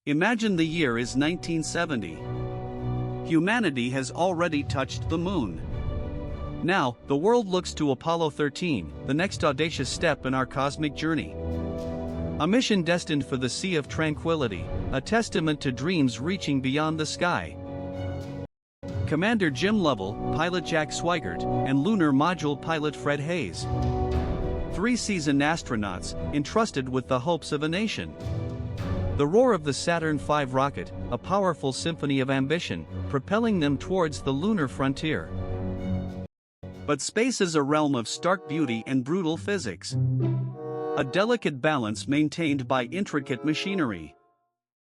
Imagine the year is 1970. Humanity has already touched the moon. Now, the world looks to Apollo 13, the next audacious step in our cosmic journey. A mission destined for the Sea of Tranquility, a testament to dreams reaching beyond the sky. Commander Jim Lovell, pilot Jack Swigert, and lunar module pilot Fred Hayes. 3 seasoned astronauts, entrusted with the hopes of a nation. The roar of the Saturn V rocket, a powerful symphony of ambition, propelling them towards the lunar frontier. But space is a realm of stark beauty and brutal physics. A delicate balance maintained by intricate machinery.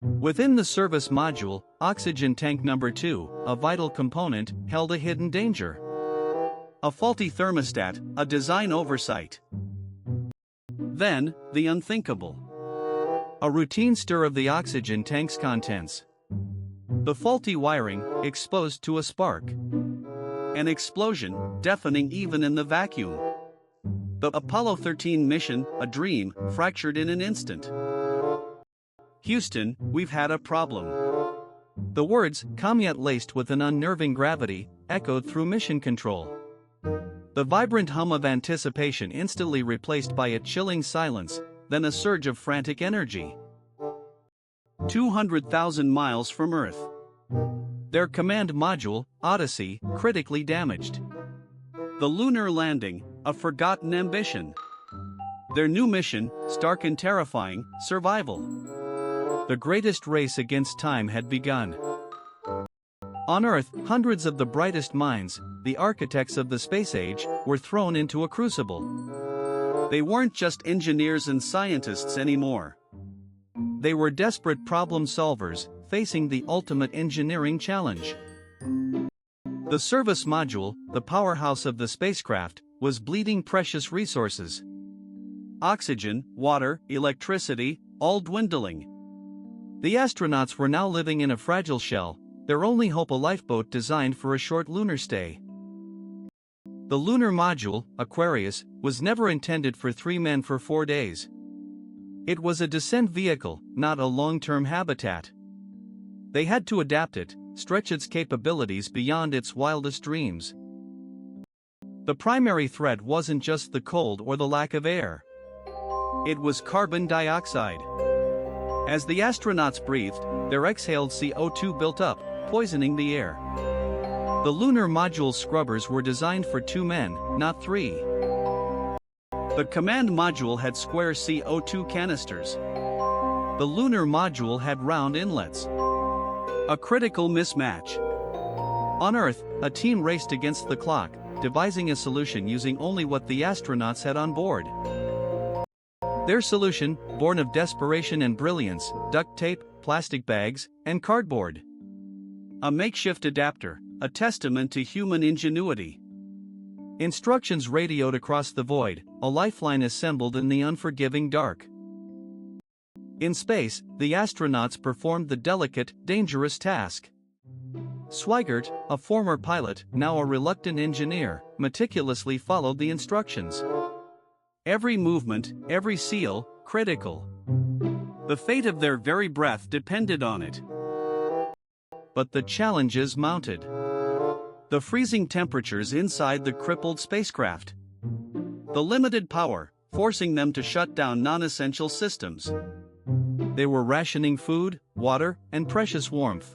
Within the service module, oxygen tank number 2, a vital component, held a hidden danger. A faulty thermostat, a design oversight. Then, the unthinkable. A routine stir of the oxygen tank's contents. The faulty wiring, exposed to a spark. An explosion, deafening even in the vacuum. The Apollo 13 mission, a dream, fractured in an instant. Houston, we've had a problem. The words, calm yet laced with an unnerving gravity, echoed through mission control. The vibrant hum of anticipation instantly replaced by a chilling silence, then a surge of frantic energy. 200,000 miles from Earth. Their command module, Odyssey, critically damaged. The lunar landing, a forgotten ambition. Their new mission, stark and terrifying, survival. The greatest race against time had begun. On Earth, hundreds of the brightest minds, the architects of the space age, were thrown into a crucible. They weren't just engineers and scientists anymore. They were desperate problem solvers, facing the ultimate engineering challenge. The service module, the powerhouse of the spacecraft, was bleeding precious resources. Oxygen, water, electricity, all dwindling. The astronauts were now living in a fragile shell, their only hope a lifeboat designed for a short lunar stay. The lunar module, Aquarius, was never intended for 3 men for 4 days. It was a descent vehicle, not a long-term habitat. They had to adapt it, stretch its capabilities beyond its wildest dreams. The primary threat wasn't just the cold or the lack of air. It was carbon dioxide. As the astronauts breathed, their exhaled CO2 built up, poisoning the air. The lunar module's scrubbers were designed for 2 men, not 3. The command module had square CO2 canisters. The lunar module had round inlets. A critical mismatch. On Earth, a team raced against the clock, devising a solution using only what the astronauts had on board. Their solution, born of desperation and brilliance, duct tape, plastic bags, and cardboard. A makeshift adapter, a testament to human ingenuity. Instructions radioed across the void, a lifeline assembled in the unforgiving dark. In space, the astronauts performed the delicate, dangerous task. Swigert, a former pilot, now a reluctant engineer, meticulously followed the instructions. Every movement, every seal, critical. The fate of their very breath depended on it. But the challenges mounted. The freezing temperatures inside the crippled spacecraft. The limited power, forcing them to shut down non-essential systems. They were rationing food, water, and precious warmth.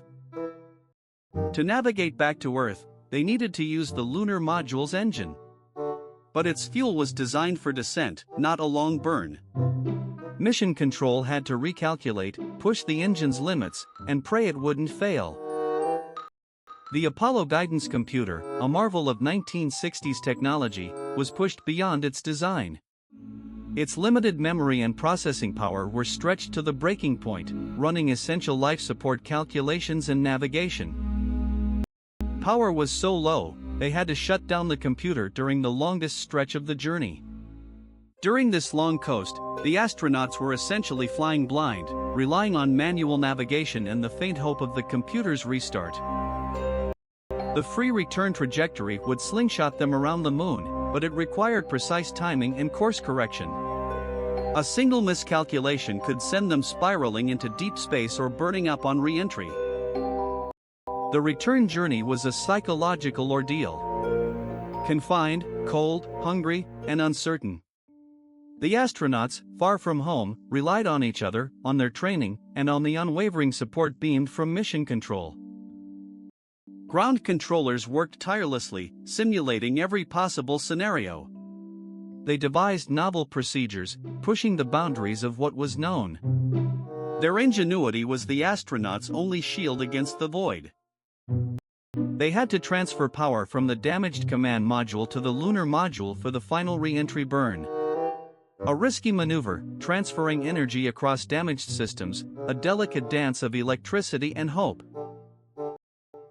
To navigate back to Earth, they needed to use the lunar module's engine. But its fuel was designed for descent, not a long burn. Mission Control had to recalculate, push the engine's limits, and pray it wouldn't fail. The Apollo guidance computer, a marvel of 1960s technology, was pushed beyond its design. Its limited memory and processing power were stretched to the breaking point, running essential life support calculations and navigation. Power was so low, they had to shut down the computer during the longest stretch of the journey. During this long coast, the astronauts were essentially flying blind, relying on manual navigation and the faint hope of the computer's restart. The free return trajectory would slingshot them around the moon, but it required precise timing and course correction. A single miscalculation could send them spiraling into deep space or burning up on re-entry. The return journey was a psychological ordeal. Confined, cold, hungry, and uncertain. The astronauts, far from home, relied on each other, on their training, and on the unwavering support beamed from mission control. Ground controllers worked tirelessly, simulating every possible scenario. They devised novel procedures, pushing the boundaries of what was known. Their ingenuity was the astronauts' only shield against the void. They had to transfer power from the damaged command module to the lunar module for the final re-entry burn. A risky maneuver, transferring energy across damaged systems, a delicate dance of electricity and hope.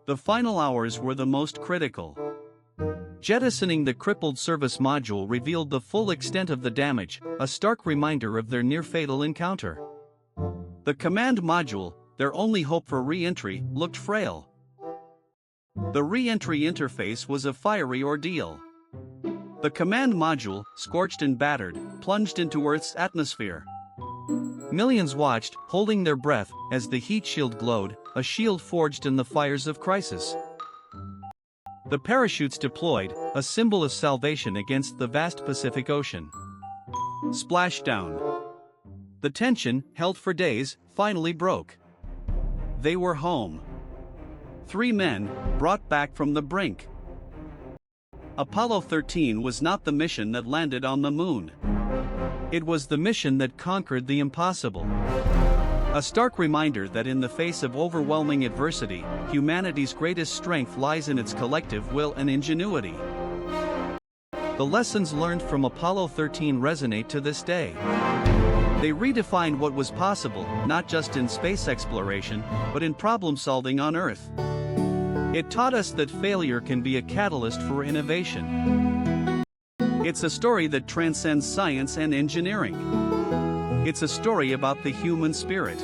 The final hours were the most critical. Jettisoning the crippled service module revealed the full extent of the damage, a stark reminder of their near-fatal encounter. The command module, their only hope for re-entry, looked frail. The re-entry interface was a fiery ordeal. The command module, scorched and battered, plunged into Earth's atmosphere. Millions watched, holding their breath, as the heat shield glowed, a shield forged in the fires of crisis. The parachutes deployed, a symbol of salvation against the vast Pacific Ocean. Splashdown. The tension, held for days, finally broke. They were home. 3 men, brought back from the brink. Apollo 13 was not the mission that landed on the moon. It was the mission that conquered the impossible. A stark reminder that in the face of overwhelming adversity, humanity's greatest strength lies in its collective will and ingenuity. The lessons learned from Apollo 13 resonate to this day. They redefined what was possible, not just in space exploration, but in problem solving on Earth. It taught us that failure can be a catalyst for innovation. It's a story that transcends science and engineering. It's a story about the human spirit.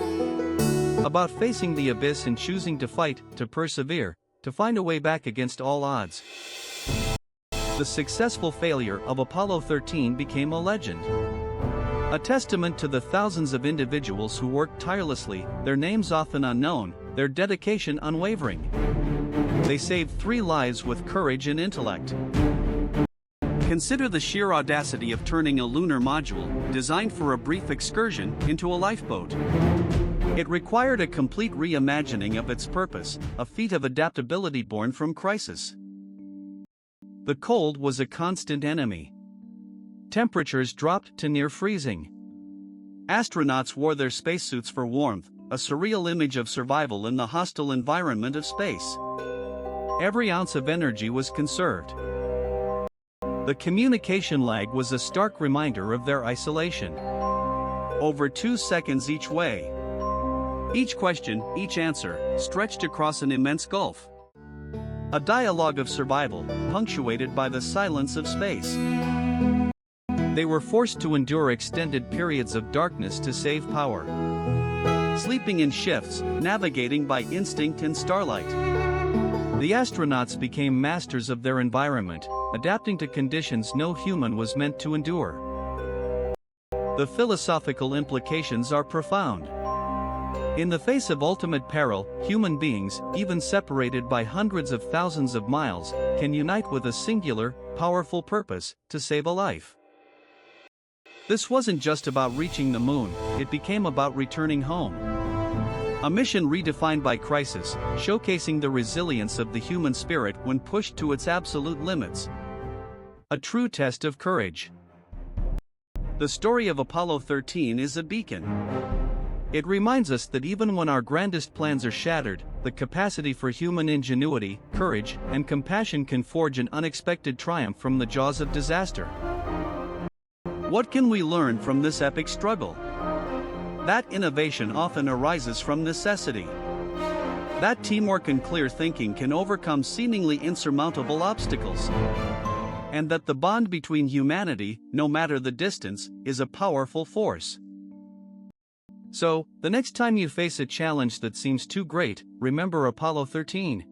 About facing the abyss and choosing to fight, to persevere, to find a way back against all odds. The successful failure of Apollo 13 became a legend. A testament to the thousands of individuals who worked tirelessly, their names often unknown, their dedication unwavering. They saved 3 lives with courage and intellect. Consider the sheer audacity of turning a lunar module, designed for a brief excursion, into a lifeboat. It required a complete reimagining of its purpose, a feat of adaptability born from crisis. The cold was a constant enemy. Temperatures dropped to near freezing. Astronauts wore their spacesuits for warmth, a surreal image of survival in the hostile environment of space. Every ounce of energy was conserved. The communication lag was a stark reminder of their isolation. Over 2 seconds each way. Each question, each answer, stretched across an immense gulf. A dialogue of survival, punctuated by the silence of space. They were forced to endure extended periods of darkness to save power. Sleeping in shifts, navigating by instinct and starlight. The astronauts became masters of their environment, adapting to conditions no human was meant to endure. The philosophical implications are profound. In the face of ultimate peril, human beings, even separated by hundreds of thousands of miles, can unite with a singular, powerful purpose, to save a life. This wasn't just about reaching the moon, it became about returning home. A mission redefined by crisis, showcasing the resilience of the human spirit when pushed to its absolute limits. A true test of courage. The story of Apollo 13 is a beacon. It reminds us that even when our grandest plans are shattered, the capacity for human ingenuity, courage, and compassion can forge an unexpected triumph from the jaws of disaster. What can we learn from this epic struggle? That innovation often arises from necessity. That teamwork and clear thinking can overcome seemingly insurmountable obstacles. And that the bond between humanity, no matter the distance, is a powerful force. So, the next time you face a challenge that seems too great, remember Apollo 13.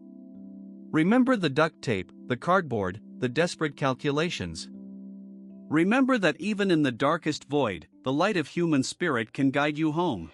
Remember the duct tape, the cardboard, the desperate calculations. Remember that even in the darkest void, the light of human spirit can guide you home.